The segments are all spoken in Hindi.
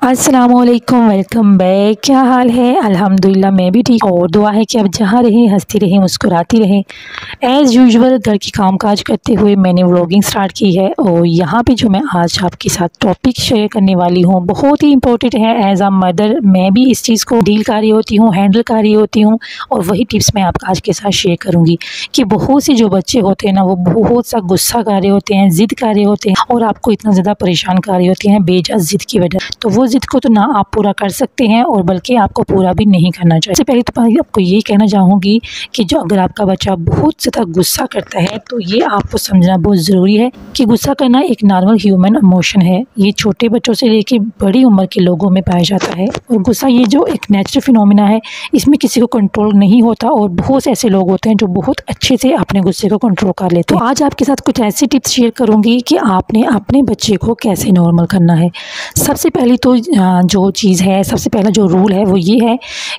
अस्सलामुअलैकुम, वेलकम बैक। क्या हाल है? अल्हम्दुलिल्लाह मैं भी ठीक और दुआ है कि आप जहाँ रहें हंसती रहें, मुस्कुराती रहें। एज़ यूजुअल घर की कामकाज करते हुए मैंने व्लॉगिंग स्टार्ट की है और यहाँ पे जो मैं आज आपके साथ टॉपिक शेयर करने वाली हूँ बहुत ही इंपॉर्टेंट है। एज़ अ मदर मैं भी इस चीज़ को डील कर रही होती हूँ, हैंडल कर रही होती हूँ और वही टिप्स मैं आप आज के साथ शेयर करूँगी कि बहुत से जो बच्चे होते हैं ना, वो बहुत सा गुस्सा कर रहे होते हैं, ज़िद कर रहे होते हैं और आपको इतना ज़्यादा परेशान कर रहे होते हैं बेजा ज़िद की वजह। तो वो ज़िद को तो ना आप पूरा कर सकते हैं और बल्कि आपको पूरा भी नहीं करना चाहिए। सबसे पहले तो मैं आपको ये कहना चाहूँगी कि जो अगर आपका बच्चा बहुत ज़्यादा गुस्सा करता है तो ये आपको समझना बहुत ज़रूरी है कि गुस्सा करना एक नॉर्मल ह्यूमन इमोशन है। ये छोटे बच्चों से लेकर बड़ी उम्र के लोगों में पाया जाता है और गुस्सा ये जो एक नेचुरल फिनोमिना है, इसमें किसी को कंट्रोल नहीं होता और बहुत से ऐसे लोग होते हैं जो बहुत अच्छे से अपने गुस्से को कंट्रोल कर लेते हैं। तो आज आपके साथ कुछ ऐसी टिप्स शेयर करूँगी कि आपने अपने बच्चे को कैसे नॉर्मल करना है। सबसे पहली तो जो चीज़ है, सबसे पहला जो रूल है वो ये है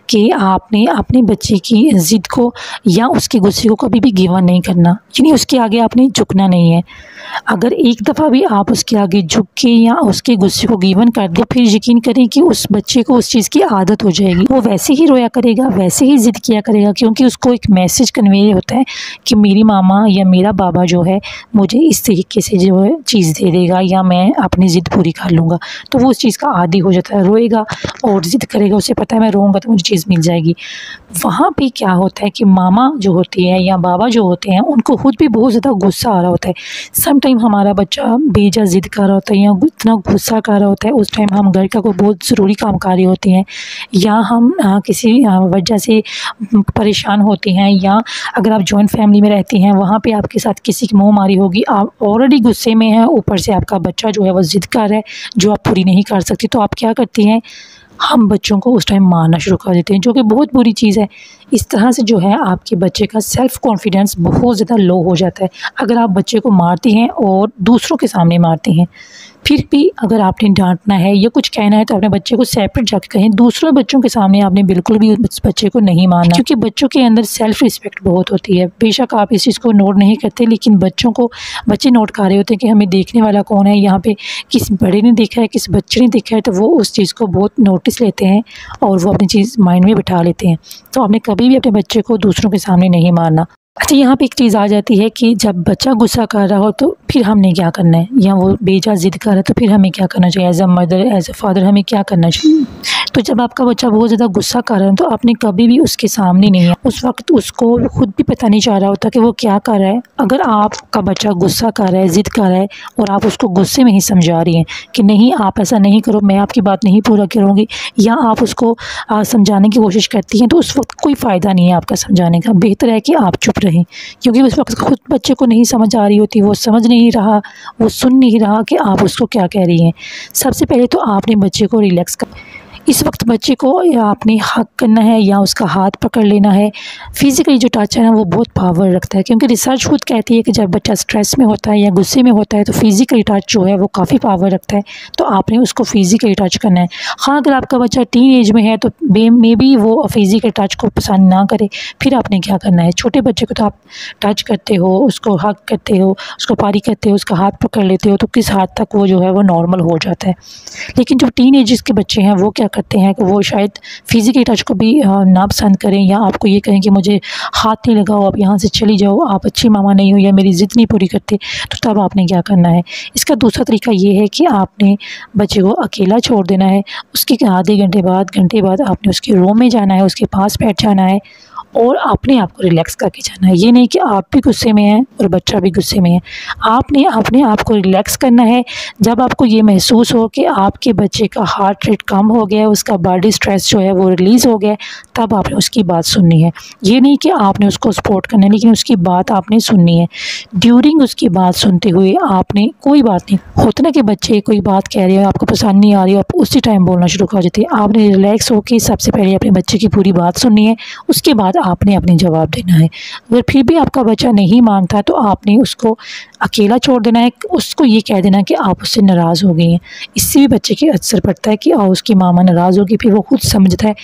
कि आपने अपने बच्चे की ज़िद को या उसके गुस्से को कभी भी गिवन नहीं करना, यानी उसके आगे आपने झुकना नहीं है। अगर एक दफ़ा भी आप उसके आगे झुक के या उसके गुस्से को गिवन कर दे, फिर यकीन करें कि उस बच्चे को उस चीज़ की आदत हो जाएगी। वो वैसे ही रोया करेगा, वैसे ही ज़िद किया करेगा, क्योंकि उसको एक मैसेज कन्वे होता है कि मेरी मामा या मेरा बाबा जो है मुझे इस तरीके से जो है चीज़ दे देगा या मैं अपनी ज़िद पूरी कर लूँगा। तो वो उस चीज़ का आदी हो जाता है, रोएगा और ज़िद करेगा, उसे पता है मैं रोऊंगा तो मुझे चीज़ मिल जाएगी। वहाँ पे क्या होता है कि मामा जो होती है या बाबा जो होते हैं उनको खुद भी बहुत ज़्यादा गुस्सा आ रहा होता है। सम टाइम हमारा बच्चा बेजा ज़िद कर रहा होता है या इतना गुस्सा कर रहा होता है, उस टाइम हम घर का कोई बहुत ज़रूरी काम कर रही होती हैं या हम किसी वजह से परेशान होते हैं, या अगर आप जॉइंट फैमिली में रहती हैं वहाँ पे आपके साथ किसी की मुँह मारी होगी, आप ऑलरेडी गुस्से में हैं, ऊपर से आपका बच्चा जो है वो ज़िद कर रहा है जो आप पूरी नहीं कर सकती, तो आप क्या करती हैं, हम बच्चों को उस टाइम मारना शुरू कर देते हैं, जो कि बहुत बुरी चीज़ है। इस तरह से जो है आपके बच्चे का सेल्फ़ कॉन्फिडेंस बहुत ज़्यादा लो हो जाता है। अगर आप बच्चे को मारती हैं और दूसरों के सामने मारती हैं, फिर भी अगर आपने डांटना है या कुछ कहना है तो अपने बच्चे को सेपरेट जाके कहें। दूसरों बच्चों के सामने आपने बिल्कुल भी उस बच्चे को नहीं मारना, क्योंकि बच्चों के अंदर सेल्फ़ रिस्पेक्ट बहुत होती है। बेशक आप इस चीज़ को नोट नहीं करते, लेकिन बच्चे नोट कर रहे होते हैं कि हमें देखने वाला कौन है, यहाँ पे किस बड़े ने देखा है, किस बच्चे ने देखा है, तो वो उस चीज़ को बहुत नोटिस लेते हैं और वो अपनी चीज़ माइंड में बिठा लेते हैं। तो आपने कभी भी अपने बच्चे को दूसरों के सामने नहीं मारना। अच्छा, यहाँ पे एक चीज़ आ जाती है कि जब बच्चा गुस्सा कर रहा हो तो फिर हमने क्या करना है, या वो बेजा ज़िद कर रहा है तो फिर हमें क्या करना चाहिए। As a mother, as a father हमें क्या करना चाहिए। तो जब आपका बच्चा बहुत ज़्यादा गुस्सा कर रहा है तो आपने कभी भी उसके सामने नहीं है, उस वक्त उसको खुद भी पता नहीं चल रहा होता कि वो क्या कर रहा है। अगर आपका बच्चा गुस्सा कर रहा है, ज़िद कर रहा है और आप उसको गुस्से में ही समझा रही हैं कि नहीं आप ऐसा नहीं करो, मैं आपकी बात नहीं पूरा करूँगी, या आप उसको समझाने की कोशिश करती हैं, तो उस वक्त कोई फ़ायदा नहीं है आपका समझाने का। बेहतर है कि आप चुप रहें, क्योंकि उस वक्त खुद बच्चे को नहीं समझ आ रही होती, वो समझ नहीं रहा, वो सुन नहीं रहा कि आप उसको क्या कह रही हैं। सबसे पहले तो आपने बच्चे को रिलैक्स कर, इस वक्त बच्चे को या आपने हग करना है या उसका हाथ पकड़ लेना है। फिज़िकली जो टच है ना वो बहुत पावर रखता है, क्योंकि रिसर्च खुद कहती है कि जब बच्चा स्ट्रेस में होता है या गुस्से में होता है तो फिज़िकली टच जो है वो काफ़ी पावर रखता है। तो आपने उसको फिज़िकली टच करना है। हाँ, अगर आपका बच्चा टीन एज में है तो मे बी वो फिज़िकल टच को पसंद ना करे, फिर आपने क्या करना है, छोटे बच्चे को तो आप टच करते हो, उसको हग करते हो, उसको पारी करते हो, उसका हाथ पकड़ लेते हो, तो किस हद तक वो जो है वो नॉर्मल हो जाता है। लेकिन जो टीन एज के बच्चे हैं वो क्या करते हैं कि वो शायद फिज़िकल टच को भी ना पसंद करें, या आपको ये कहें कि मुझे हाथ नहीं लगाओ, आप यहाँ से चली जाओ, आप अच्छी मामा नहीं हो या मेरी ज़िद नहीं पूरी करते। तो तब आपने क्या करना है, इसका दूसरा तरीका ये है कि आपने बच्चे को अकेला छोड़ देना है। उसके आधे घंटे बाद आपने उसके रूम में जाना है, उसके पास बैठ जाना है और अपने आप को रिलैक्स करके जाना है। ये नहीं कि आप भी गुस्से में हैं और बच्चा भी गुस्से में है। आपने अपने आप को रिलैक्स करना है। जब आपको ये महसूस हो कि आपके बच्चे का हार्ट रेट कम हो गया है, उसका बॉडी स्ट्रेस जो है वो रिलीज़ हो गया है, तब आपने उसकी बात सुननी है। ये नहीं कि आपने उसको सपोर्ट करना है, लेकिन उसकी बात आपने सुननी है। ड्यूरिंग उसकी बात सुनते हुए आपने कोई बात नहीं, होता ना कि बच्चे कोई बात कह रहे हो, आपको पसंद नहीं आ रही, आप उसी टाइम बोलना शुरू कर देते हैं। आपने रिलैक्स होकर सबसे पहले अपने बच्चे की पूरी बात सुननी है, उसके बाद आपने अपने जवाब देना है। अगर फिर भी आपका बच्चा नहीं मानता तो आपने उसको अकेला छोड़ देना है, उसको ये कह देना कि आप उससे नाराज़ हो गई हैं। इससे भी बच्चे के असर पड़ता है कि उसकी मामा नाराज़ होगी, फिर वो खुद समझता है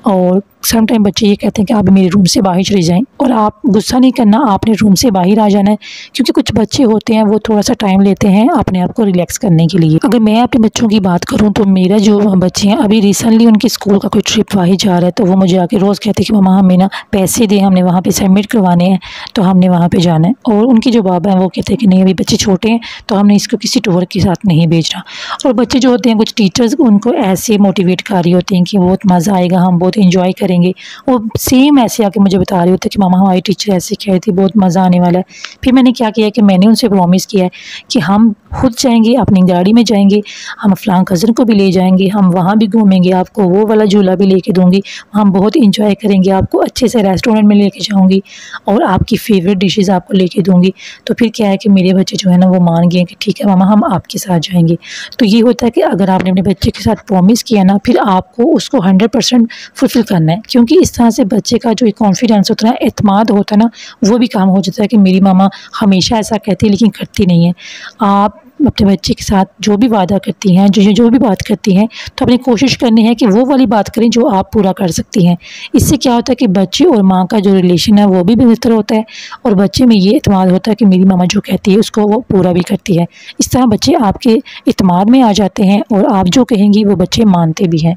और सम टाइम बच्चे ये कहते हैं कि आप मेरे रूम से बाहर चले जाएं, और आप गुस्सा नहीं करना, आपने रूम से बाहर आ जाना है, क्योंकि कुछ बच्चे होते हैं वो थोड़ा सा टाइम लेते हैं अपने आप को रिलैक्स करने के लिए। अगर मैं अपने बच्चों की बात करूं तो मेरा जो बच्चे हैं अभी रिसेंटली उनके स्कूल का कोई ट्रिप बाहर जा रहा है, तो वो मुझे आके रोज़ कहते हैं कि मम्मा हमें ना पैसे दें, हमने वहाँ पर सबमिट करवाने हैं, तो हमने वहाँ पर जाना है। और उनके जो बाबा हैं वो कहते हैं कि नहीं अभी बच्चे छोटे हैं तो हमने इसको किसी टूर के साथ नहीं भेजना। और बच्चे जो होते हैं कुछ टीचर्स उनको ऐसे मोटिवेट कर रही होती हैं कि बहुत मज़ा आएगा, हम बहुत इंजॉय करेंगे। वो सेम ऐसे आके मुझे बता रहे होते हैं कि मामा हमारी टीचर ऐसे कह रही थी, बहुत मज़ा आने वाला है। फिर मैंने क्या किया कि मैंने उनसे प्रॉमिस किया है कि हम खुद जाएंगे, अपनी गाड़ी में जाएंगे, हम फलां कज़न को भी ले जाएंगे, हम वहाँ भी घूमेंगे, आपको वो वाला झूला भी लेके दूँगी, हम बहुत इंजॉय करेंगे, आपको अच्छे से रेस्टोरेंट में लेके जाऊँगी और आपकी फेवरेट डिशेज़ आपको लेके दूँगी। तो फिर क्या है कि मेरे बच्चे जो है ना वो मान गए कि ठीक है मामा हम आपके साथ जाएंगे। तो ये होता है कि अगर आपने अपने बच्चे के साथ प्रॉमिस किया ना, फिर आपको उसको 100% फुलफ़िल करना है, क्योंकि इस तरह से बच्चे का जो कॉन्फिडेंस होता है, एतमाद होता है ना, वो भी काम हो जाता है कि मेरी मामा हमेशा ऐसा कहती है लेकिन करती नहीं है। आप अपने बच्चे के साथ जो भी वादा करती हैं, जो भी बात करती हैं, तो अपनी कोशिश करनी है कि वो वाली बात करें जो आप पूरा कर सकती हैं। इससे क्या होता है कि बच्चे और माँ का जो रिलेशन है वो भी बेहतर होता है, और बच्चे में ये एतमाद होता है कि मेरी मामा जो कहती है उसको वो पूरा भी करती है। इस तरह बच्चे आपके एतमाद में आ जाते हैं और आप जो कहेंगी वो बच्चे मानते भी हैं।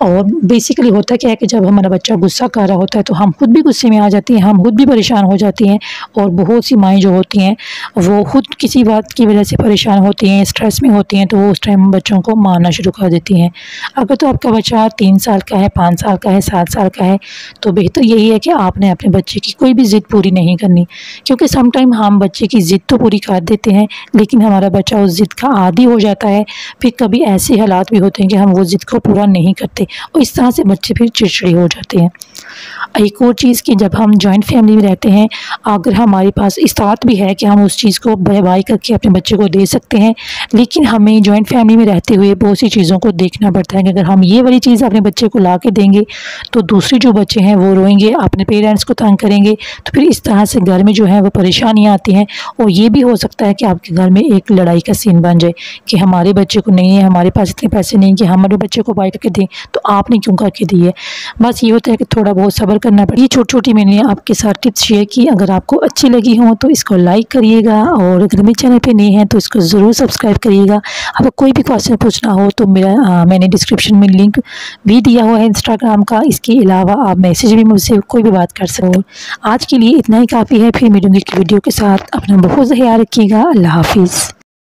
और बेसिकली होता क्या है कि जब हमारा बच्चा गुस्सा कर रहा होता है तो हम खुद भी गुस्से में आ जाते हैं, हम खुद भी परेशान हो जाती हैं, और बहुत सी माएँ जो होती हैं वो खुद किसी बात की वजह से परेशान होती हैं, स्ट्रेस में होती हैं, तो वो उस टाइम बच्चों को मारना शुरू कर देती हैं। अगर तो आपका बच्चा 3 साल का है, 5 साल का है, 7 साल का है, तो बेहतर यही है कि आपने अपने बच्चे की कोई भी ज़िद पूरी नहीं करनी, क्योंकि सम टाइम हम बच्चे की ज़िद तो पूरी कर देते हैं लेकिन हमारा बच्चा उस ज़िद का आदी हो जाता है। फिर कभी ऐसे हालात भी होते हैं कि हम वो ज़िद को पूरा नहीं करते, और इस तरह से बच्चे फिर चिड़चिड़े हो जाते हैं। एक और चीज़ कि जब हम जॉइंट फैमिली में रहते हैं, अगर हमारे पास इस्तात भी है कि हम उस चीज़ को बाय करके अपने बच्चे को दे सकते हैं, लेकिन हमें जॉइंट फैमिली में रहते हुए बहुत सी चीज़ों को देखना पड़ता है कि अगर हम ये वाली चीज़ अपने बच्चे को ला के देंगे तो दूसरे जो बच्चे हैं वो रोएंगे, अपने पेरेंट्स को तंग करेंगे, तो फिर इस तरह से घर में जो है वो परेशानियाँ आती हैं। और ये भी हो सकता है कि आपके घर में एक लड़ाई का सीन बन जाए कि हमारे बच्चे को नहीं है, हमारे पास इतने पैसे नहीं कि हमारे बच्चे को बाय करके दें, तो आपने क्यों करके दी है। बस ये होता है कि थोड़ा बहुत सब्र करना पड़े। ये छोटी छोटी मैंने आपके साथ टिप्स शेयर की, अगर आपको अच्छी लगी हो तो इसको लाइक करिएगा, और अगर मेरे चैनल पे नए हैं तो इसको ज़रूर सब्सक्राइब करिएगा। अगर कोई भी क्वेश्चन पूछना हो तो मैंने डिस्क्रिप्शन में लिंक भी दिया हुआ है इंस्टाग्राम का, इसके अलावा आप मैसेज भी मुझसे कोई भी बात कर सकते हो। आज के लिए इतना ही काफ़ी है, फिर मिलूंगी एक वीडियो के साथ। अपना बहुत ख्याल रखिएगा। अल्लाह हाफिज़।